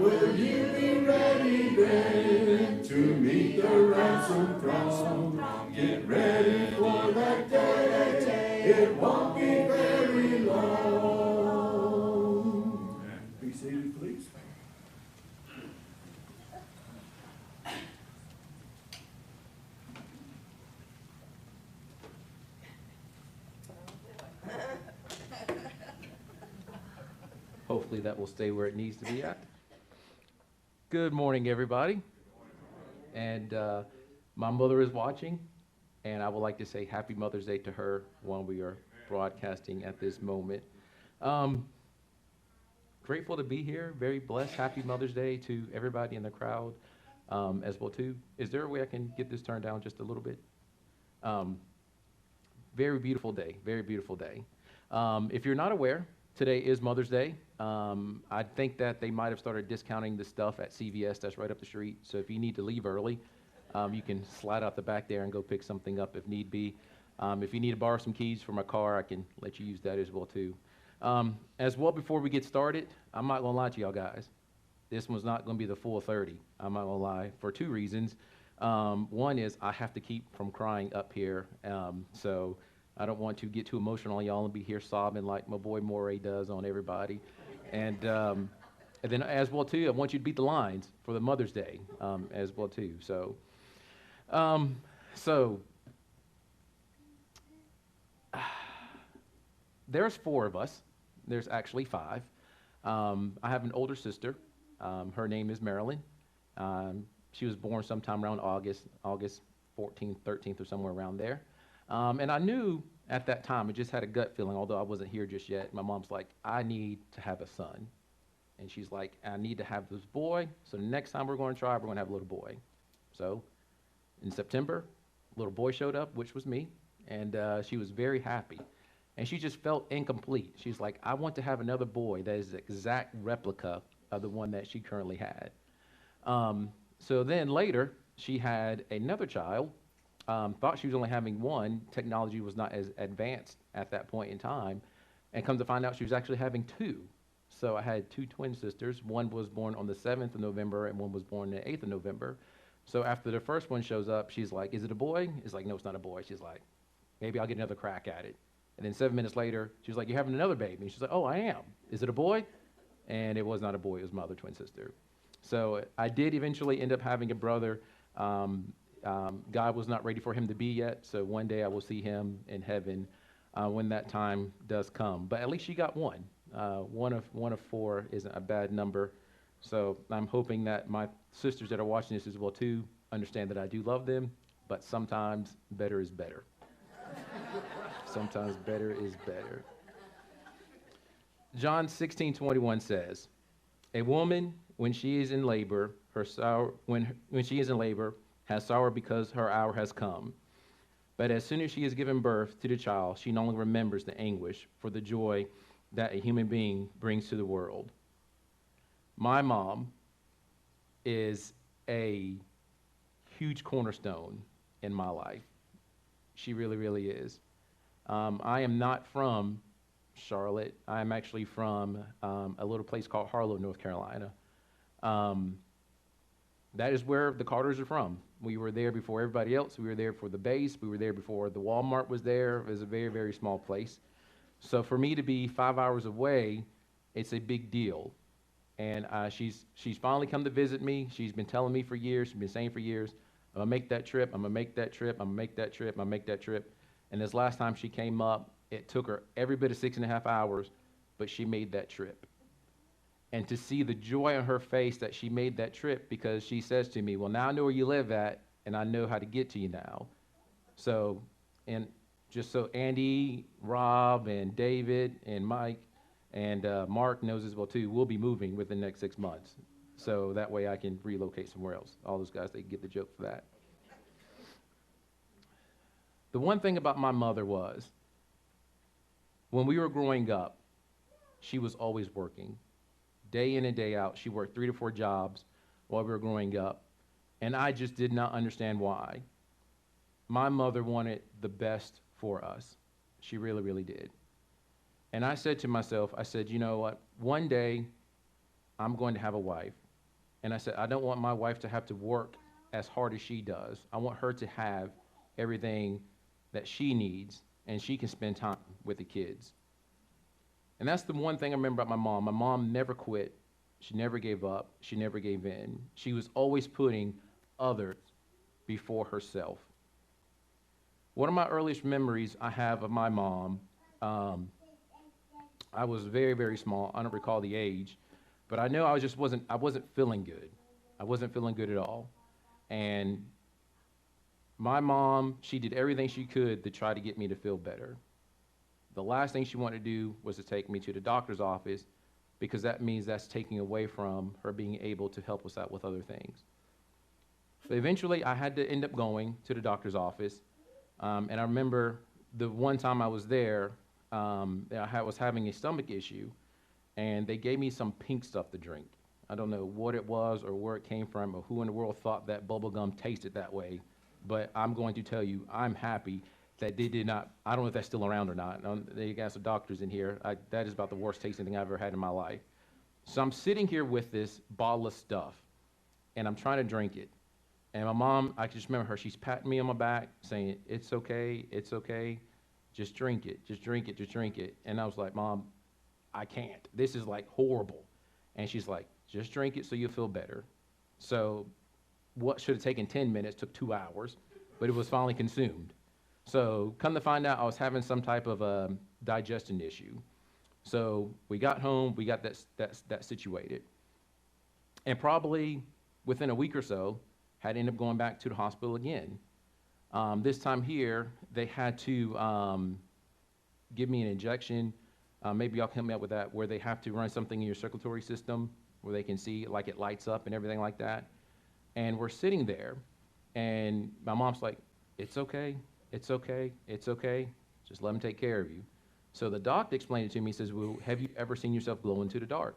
Will you be ready then to meet the ransom throng? Get ready for that day. It won't be very long. Be seated, please. Hopefully that will stay where it needs to be at. Good morning, everybody. And my mother is watching, and I would like to say Happy Mother's Day to her while we are broadcasting at this moment. Grateful to be here, very blessed. Happy Mother's Day to everybody in the crowd as well, too. Is there a way I can get this turned down just a little bit? Very beautiful day, very beautiful day. If you're not aware, today is Mother's Day. I think that they might have started discounting the stuff at CVS that's right up the street. So if you need to leave early, you can slide out the back there and go pick something up if need be. If you need to borrow some keys for my car, I can let you use that as well too. As well, before we get started, I'm not gonna lie to y'all guys. This one's not gonna be the full 30. I'm not gonna lie for two reasons. One is I have to keep from crying up here. So I don't want to get too emotional on y'all and be here sobbing like my boy Moray does on everybody. And then as well too, I want you to beat the lines for the Mother's Day as well too. So, there's four of us. There's actually five. I have an older sister. Her name is Marilyn. She was born sometime around August 14th, 13th, or somewhere around there. And I knew at that time, I just had a gut feeling, although I wasn't here just yet. My mom's like, I need to have a son. And she's like, I need to have this boy. So the next time we're going to try, we're going to have a little boy. So in September, a little boy showed up, which was me. And she was very happy. And she just felt incomplete. She's like, I want to have another boy that is the exact replica of the one that she currently had. So then later, she had another child. Thought she was only having one. Technology was not as advanced at that point in time. And come to find out she was actually having two. So I had two twin sisters. One was born on the 7th of November and one was born the 8th of November. So after the first one shows up, she's like, is it a boy? It's like, no, it's not a boy. She's like, maybe I'll get another crack at it. And then 7 minutes later, she's like, you're having another baby. And she's like, oh, I am. Is it a boy? And it was not a boy. It was my other twin sister. So I did eventually end up having a brother. God was not ready for him to be yet, so one day I will see him in heaven when that time does come. But at least she got one. One of four isn't a bad number. So I'm hoping that my sisters that are watching this as well too understand that I do love them, but sometimes better is better. Sometimes better is better. John 16:21 says, a woman, when she is in labor, when she is in labor, has sorrow because her hour has come. But as soon as she has given birth to the child, she no longer remembers the anguish for the joy that a human being brings to the world. My mom is a huge cornerstone in my life. She really, really is. I am not from Charlotte. I am actually from a little place called Harlow, North Carolina. That is where the Carters are from. We were there before everybody else. We were there for the base. We were there before the Walmart was there. It was a very, very small place. So for me to be 5 hours away, it's a big deal. And she's finally come to visit me. She's been telling me for years. She's been saying for years, I'm going to make that trip. I'm going to make that trip. I'm going to make that trip. I'm going to make that trip. And this last time she came up, it took her every bit of 6.5 hours, but she made that trip. And to see the joy on her face that she made that trip, because she says to me, well, now I know where you live at, and I know how to get to you now. So, and just so Andy, Rob, and David, and Mike, and Mark knows as well too, we'll be moving within the next 6 months. So that way I can relocate somewhere else. All those guys, they get the joke for that. The one thing about my mother was, when we were growing up, she was always working. Day in and day out, she worked 3 to 4 jobs while we were growing up, and I just did not understand why. My mother wanted the best for us. She really, really did. And I said to myself, I said, you know what, one day I'm going to have a wife, And I said, I don't want my wife to have to work as hard as she does. I want her to have everything that she needs, and she can spend time with the kids. And that's the one thing I remember about my mom. My mom never quit. She never gave up. She never gave in. She was always putting others before herself. One of my earliest memories I have of my mom, um, I was very, very small. I don't recall the age, but I know I wasn't feeling good. I wasn't feeling good at all. And my mom, she did everything she could to try to get me to feel better. The last thing she wanted to do was to take me to the doctor's office because that means that's taking away from her being able to help us out with other things. But eventually, I had to end up going to the doctor's office. And I remember the one time I was there, was having a stomach issue, and they gave me some pink stuff to drink. I don't know what it was or where it came from or who in the world thought that bubble gum tasted that way, but I'm going to tell you, I'm happy that they did not. I don't know if that's still around or not. They got some doctors in here. That is about the worst tasting thing I've ever had in my life. So I'm sitting here with this bottle of stuff, and I'm trying to drink it. And my mom, I can just remember her, she's patting me on my back, saying, it's okay, just drink it, just drink it, just drink it. And I was like, Mom, I can't. This is like horrible. And she's like, just drink it so you'll feel better. So what should have taken 10 minutes took 2 hours, but it was finally consumed. So come to find out, I was having some type of a digestion issue. So we got home, we got that situated. And probably within a week or so, had to end up going back to the hospital again. This time here, they had to give me an injection. Maybe y'all can help me out with that, where they have to run something in your circulatory system where they can see like it lights up and everything like that. And we're sitting there, and my mom's like, it's okay, it's okay, it's okay. Just let them take care of you. So the doctor explained it to me. He says, well, have you ever seen yourself glow in the dark?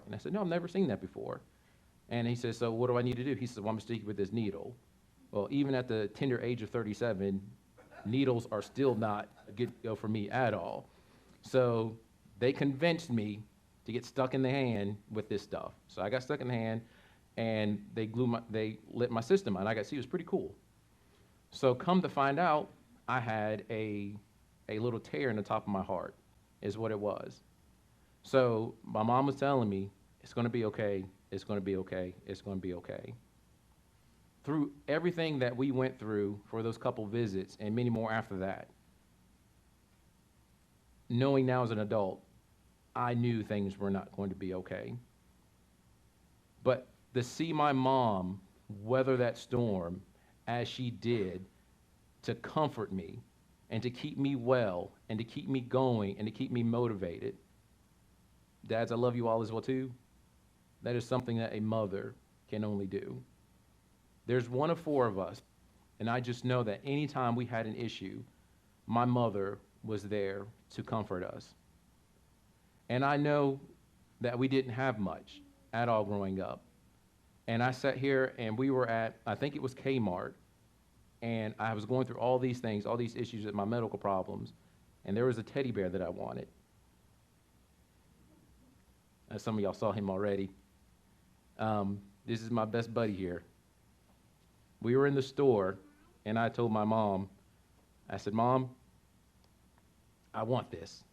And I said, no, I've never seen that before. And he says, so what do I need to do? He says, well, I'm going to stick you with this needle. Well, even at the tender age of 37, needles are still not a good go for me at all. So they convinced me to get stuck in the hand with this stuff. So I got stuck in the hand, and they lit my system, and I got to see it was pretty cool. So come to find out, I had a little tear in the top of my heart, is what it was. So my mom was telling me, it's going to be okay, it's going to be okay, it's going to be okay. Through everything that we went through for those couple visits and many more after that, knowing now as an adult, I knew things were not going to be okay. But to see my mom weather that storm as she did, to comfort me and to keep me well and to keep me going and to keep me motivated. Dads, I love you all as well too. That is something that a mother can only do. There's one of four of us, and I just know that anytime we had an issue, my mother was there to comfort us. And I know that we didn't have much at all growing up. And I sat here, and we were at, I think it was Kmart, and I was going through all these things, all these issues with my medical problems, and there was a teddy bear that I wanted. As some of y'all saw him already. This is my best buddy here. We were in the store, and I told my mom, I said, Mom, I want this.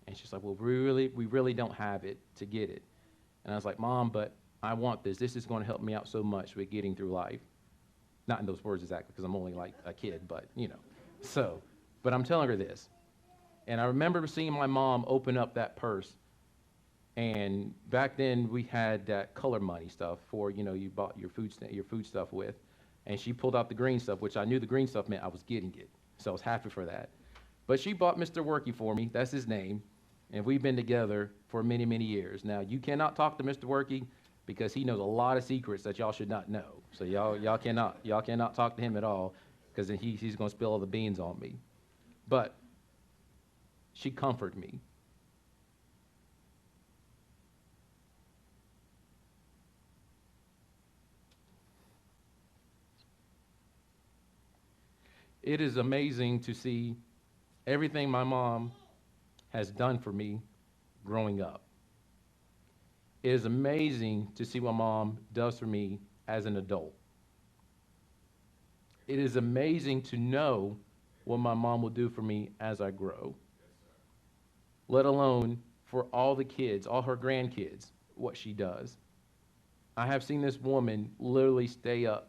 And she's like, well, we really don't have it to get it. And I was like, Mom, but I want this. This is going to help me out so much with getting through life. Not in those words exactly, because I'm only like a kid, but, you know. So, but I'm telling her this. And I remember seeing my mom open up that purse. And back then, we had that color money stuff for, you know, you bought your food stuff with. And she pulled out the green stuff, which I knew the green stuff meant I was getting it. So I was happy for that. But she bought Mr. Worky for me. That's his name. And we've been together for many, many years. Now, you cannot talk to Mr. Worky because he knows a lot of secrets that y'all should not know. So y'all cannot talk to him at all because then he's going to spill all the beans on me. But she comforted me. It is amazing to see everything my mom has done for me growing up. It is amazing to see what mom does for me as an adult. It is amazing to know what my mom will do for me as I grow, let alone for all the kids, all her grandkids, what she does. I have seen this woman literally stay up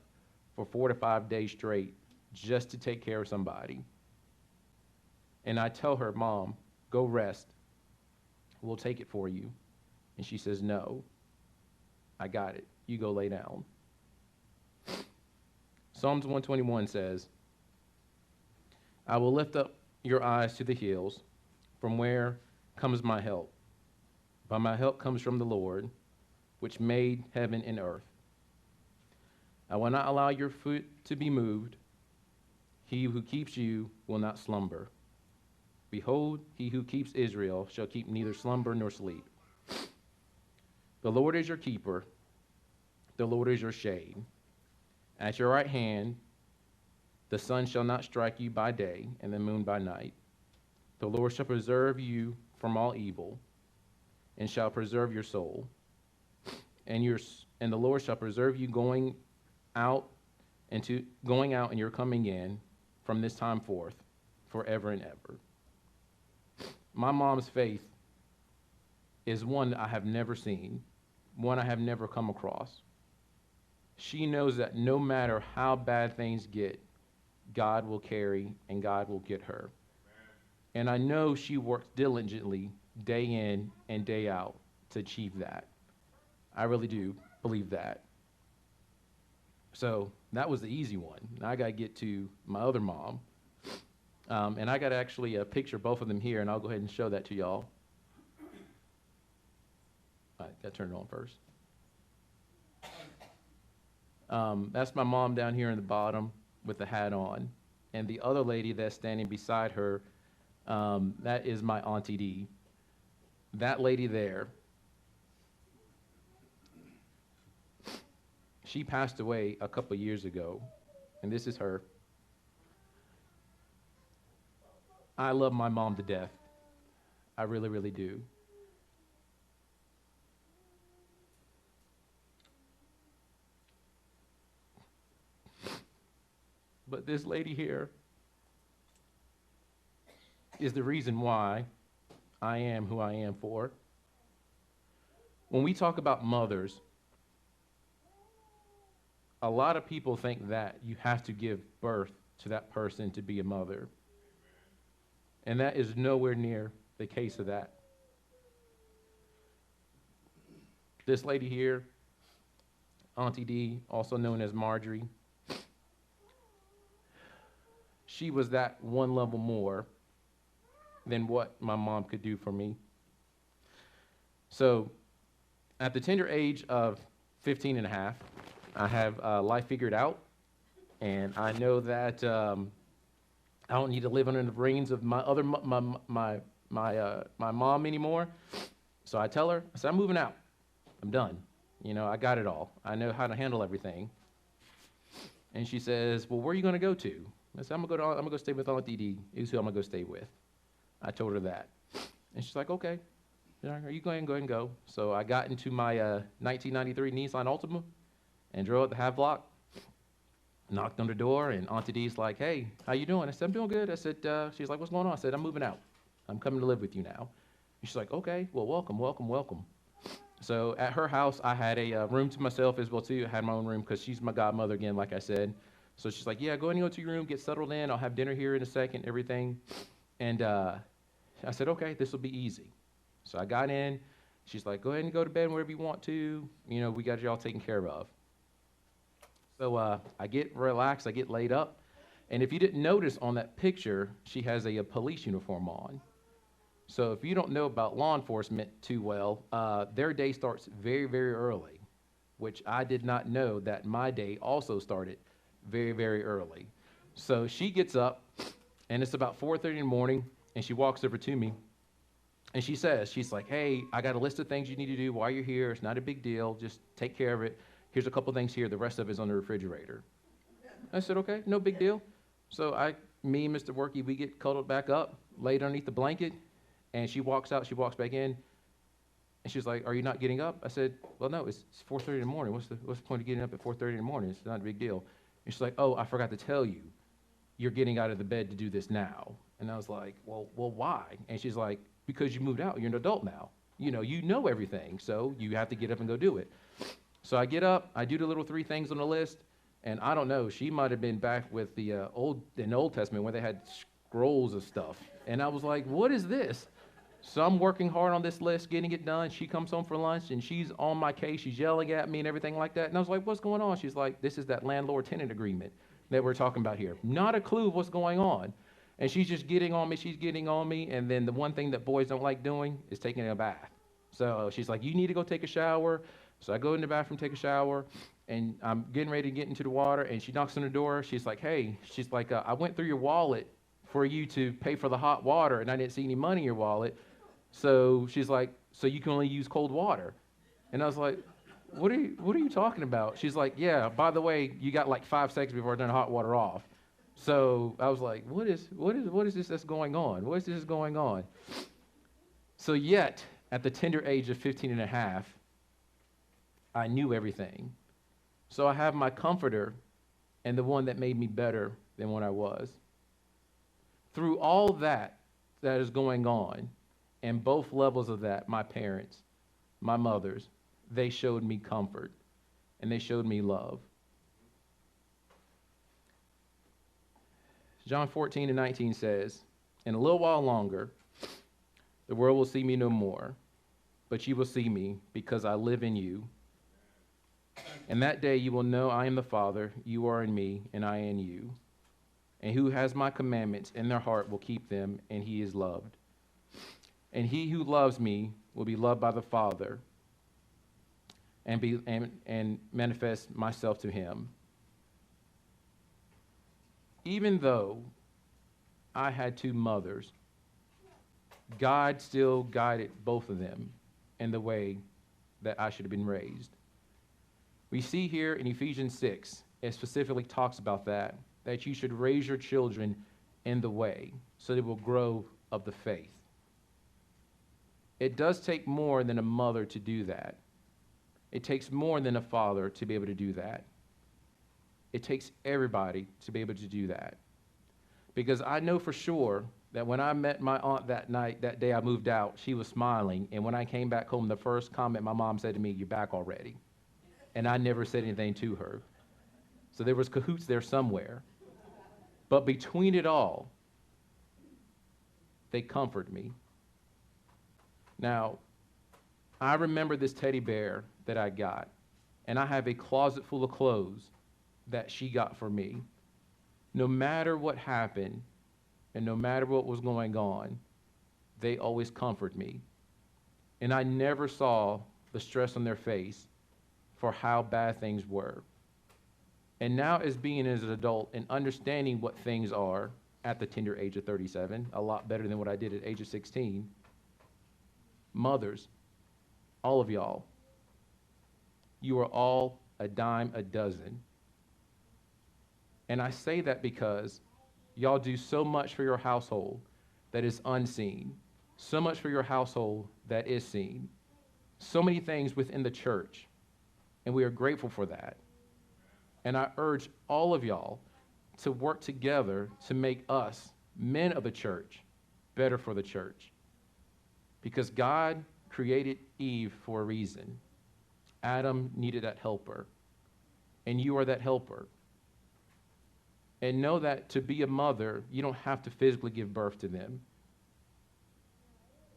for 4 to 5 days straight just to take care of somebody. And I tell her, Mom, go rest. We'll take it for you. And she says, no, I got it. You go lay down. Psalms 121 says, I will lift up your eyes to the hills, from where comes my help. But my help comes from the Lord, which made heaven and earth. I will not allow your foot to be moved. He who keeps you will not slumber. Behold, he who keeps Israel shall keep neither slumber nor sleep. The Lord is your keeper. The Lord is your shade. At your right hand, the sun shall not strike you by day, and the moon by night. The Lord shall preserve you from all evil, and shall preserve your soul. And the Lord shall preserve you going out and you're coming in from this time forth, forever and ever. My mom's faith is one I have never seen, one I have never come across. She knows that no matter how bad things get, God will carry and God will get her. And I know she works diligently day in and day out to achieve that. I really do believe that. So that was the easy one. Now I got to get to my other mom. And I got actually a picture of both of them here, and I'll go ahead and show that to y'all. All right, got to turn it on first. That's my mom down here in the bottom with the hat on. And the other lady that's standing beside her, that is my Auntie D. That lady there, she passed away a couple years ago, and this is her. I love my mom to death. I really, really do. But this lady here is the reason why I am who I am for. When we talk about mothers, a lot of people think that you have to give birth to that person to be a mother. And that is nowhere near the case of that. This lady here, Auntie D, also known as Marjorie, she was that one level more than what my mom could do for me. So at the tender age of 15 and a half, I have life figured out, and I know that I don't need to live under the reins of my other my mom anymore. So I tell her, I said, I'm moving out. I'm done. I got it all. I know how to handle everything. And she says, well, where are you going to go to? I said, I'm going to go stay with Auntie D, is who I'm going to go stay with. I told her that. And she's like, okay. Are you going to go ahead and go? So I got into my 1993 Nissan Altima and drove up the half block, knocked on the door, and Auntie D's like, hey, how you doing? I said, I'm doing good. I said, she's like, what's going on? I said, I'm moving out. I'm coming to live with you now. And she's like, okay, well, welcome, welcome, welcome. So at her house, I had a room to myself as well, too. I had my own room because she's my godmother again, like I said. So she's like, yeah, go ahead and go to your room, get settled in. I'll have dinner here in a second, everything. And I said, okay, this will be easy. So I got in. She's like, go ahead and go to bed wherever you want to. We got you all taken care of. So I get relaxed. I get laid up. And if you didn't notice on that picture, she has a police uniform on. So if you don't know about law enforcement too well, their day starts very, very early, which I did not know that my day also started very, very early. So she gets up, and it's about 4:30 in the morning, and she walks over to me, and she's like, hey, I got a list of things you need to do while you're here. It's not a big deal. Just take care of it. Here's a couple things here. The rest of it is on the refrigerator. I said, okay, no big deal. So me and Mr. Worky, we get cuddled back up, laid underneath the blanket, and she walks out. She walks back in. And she's like, are you not getting up? I said, well, no, it's 4:30 in the morning. What's the point of getting up at 4:30 in the morning? It's not a big deal. And she's like, oh, I forgot to tell you, you're getting out of the bed to do this now. And I was like, well, why? And she's like, because you moved out. You're an adult now. You know everything, so you have to get up and go do it. So I get up, I do the little 3 things on the list, and I don't know, she might have been back with the Old Testament where they had scrolls of stuff. And I was like, what is this? So I'm working hard on this list, getting it done. She comes home for lunch, and she's on my case. She's yelling at me and everything like that. And I was like, what's going on? She's like, this is that landlord-tenant agreement that we're talking about here. Not a clue of what's going on. And she's just getting on me. She's getting on me. And then the one thing that boys don't like doing is taking a bath. So she's like, you need to go take a shower. So I go in the bathroom, take a shower, and I'm getting ready to get into the water. And she knocks on the door. She's like, hey, I went through your wallet for you to pay for the hot water, and I didn't see any money in your wallet. So she's like, so you can only use cold water. And I was like, what are you talking about? She's like, yeah, by the way, you got like 5 seconds before I turn the hot water off. So I was like, what is this that's going on? What is this going on? So yet, at the tender age of 15 and a half, I knew everything. So I have my comforter and the one that made me better than what I was. Through all that is going on, and both levels of that, my parents, my mothers, they showed me comfort, and they showed me love. John 14:19 says, in a little while longer, the world will see me no more, but you will see me because I live in you. And that day you will know I am the Father, you are in me, and I in you. And who has my commandments in their heart will keep them, and he is loved. And he who loves me will be loved by the Father, and manifest myself to him. Even though I had 2 mothers, God still guided both of them in the way that I should have been raised. We see here in Ephesians 6, it specifically talks about that you should raise your children in the way so they will grow of the faith. It does take more than a mother to do that. It takes more than a father to be able to do that. It takes everybody to be able to do that. Because I know for sure that when I met my aunt that day I moved out, she was smiling. And when I came back home, the first comment my mom said to me, you're back already. And I never said anything to her. So there was cahoots there somewhere. But between it all, they comfort me. Now, I remember this teddy bear that I got, and I have a closet full of clothes that she got for me. No matter what happened, and no matter what was going on, they always comfort me. And I never saw the stress on their face for how bad things were. And now as being as an adult and understanding what things are at the tender age of 37, a lot better than what I did at age of 16, mothers, all of y'all, you are all a dime a dozen. And I say that because y'all do so much for your household that is unseen, so much for your household that is seen, so many things within the church, and we are grateful for that. And I urge all of y'all to work together to make us, men of the church, better for the church. Because God created Eve for a reason. Adam needed that helper, and you are that helper. And know that to be a mother, you don't have to physically give birth to them.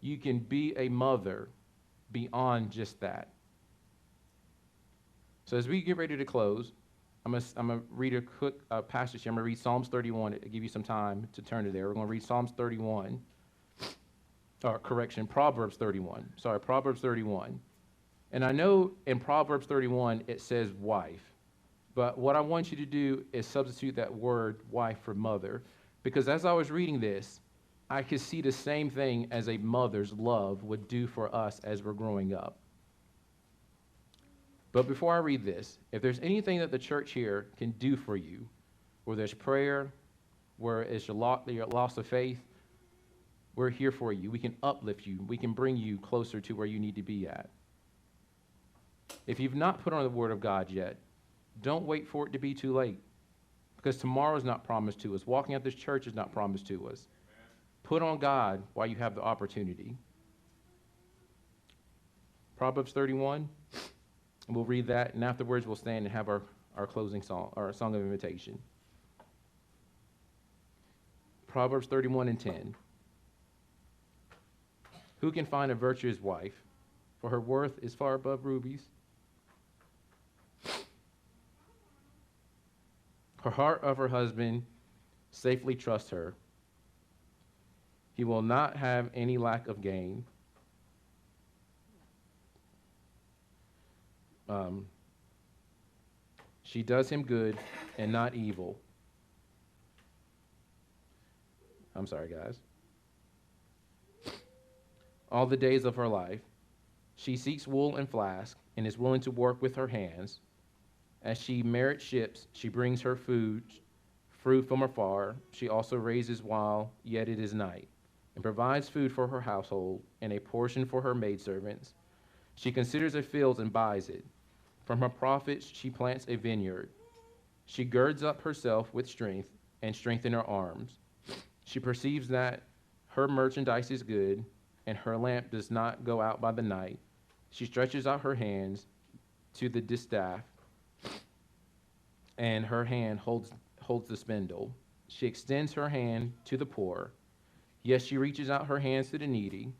You can be a mother beyond just that. So as we get ready to close, I'm going to read a quick passage here. I'm going to read Psalms 31. It'll give you some time to turn to there. We're going to read Psalms 31. Proverbs 31. Proverbs 31. And I know in Proverbs 31 it says wife. But what I want you to do is substitute that word wife for mother. Because as I was reading this, I could see the same thing as a mother's love would do for us as we're growing up. But before I read this, if there's anything that the church here can do for you, where there's prayer, where it's your loss of faith, We're here for you. We can uplift you. We can bring you closer to where you need to be at. If you've not put on the Word of God yet, don't wait for it to be too late, because tomorrow is not promised to us. Walking out this church is not promised to us. Amen. Put on God while you have the opportunity. Proverbs 31, and we'll read that, and afterwards we'll stand and have our closing song, our song of invitation. Proverbs 31:10. Who can find a virtuous wife? For her worth is far above rubies. Her heart of her husband safely trusts her. He will not have any lack of gain. She does him good and not evil. I'm sorry, guys. All the days of her life, she seeks wool and flax and is willing to work with her hands. As she merits ships, she brings her fruit from afar. She also raises while yet it is night, and provides food for her household and a portion for her maidservants. She considers a field and buys it. From her profits she plants a vineyard. She girds up herself with strength and strengthens her arms. She perceives that her merchandise is good, and her lamp does not go out by the night. She stretches out her hands to the distaff, and her hand holds the spindle. She extends her hand to the poor. Yes, she reaches out her hands to the needy.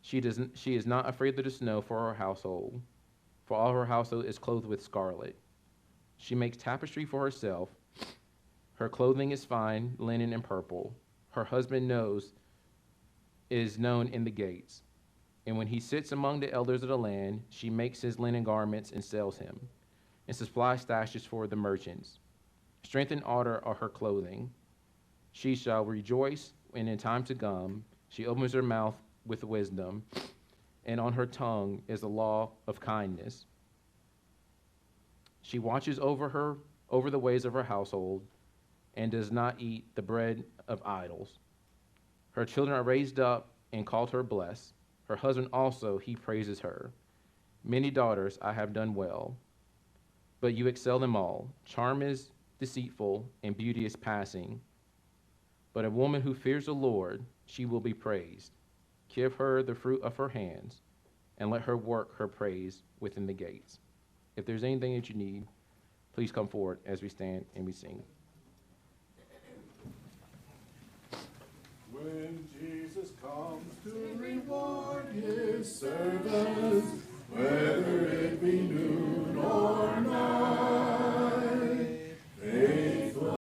She is not afraid of the snow for her household, for all her household is clothed with scarlet. She makes tapestry for herself. Her clothing is fine linen and purple. Her husband is known in the gates. And when he sits among the elders of the land, she makes his linen garments and sells him, and supplies stashes for the merchants. Strength and honor are her clothing. She shall rejoice, and in time to come, she opens her mouth with wisdom, and on her tongue is the law of kindness. She watches over the ways of her household, and does not eat the bread of idols. Her children are raised up and called her blessed. Her husband also, he praises her. Many daughters I have done well, but you excel them all. Charm is deceitful, and beauty is passing. But a woman who fears the Lord, she will be praised. Give her the fruit of her hands, and let her work her praise within the gates. If there's anything that you need, please come forward as we stand and we sing. When Jesus comes to reward his servants, whether it be noon or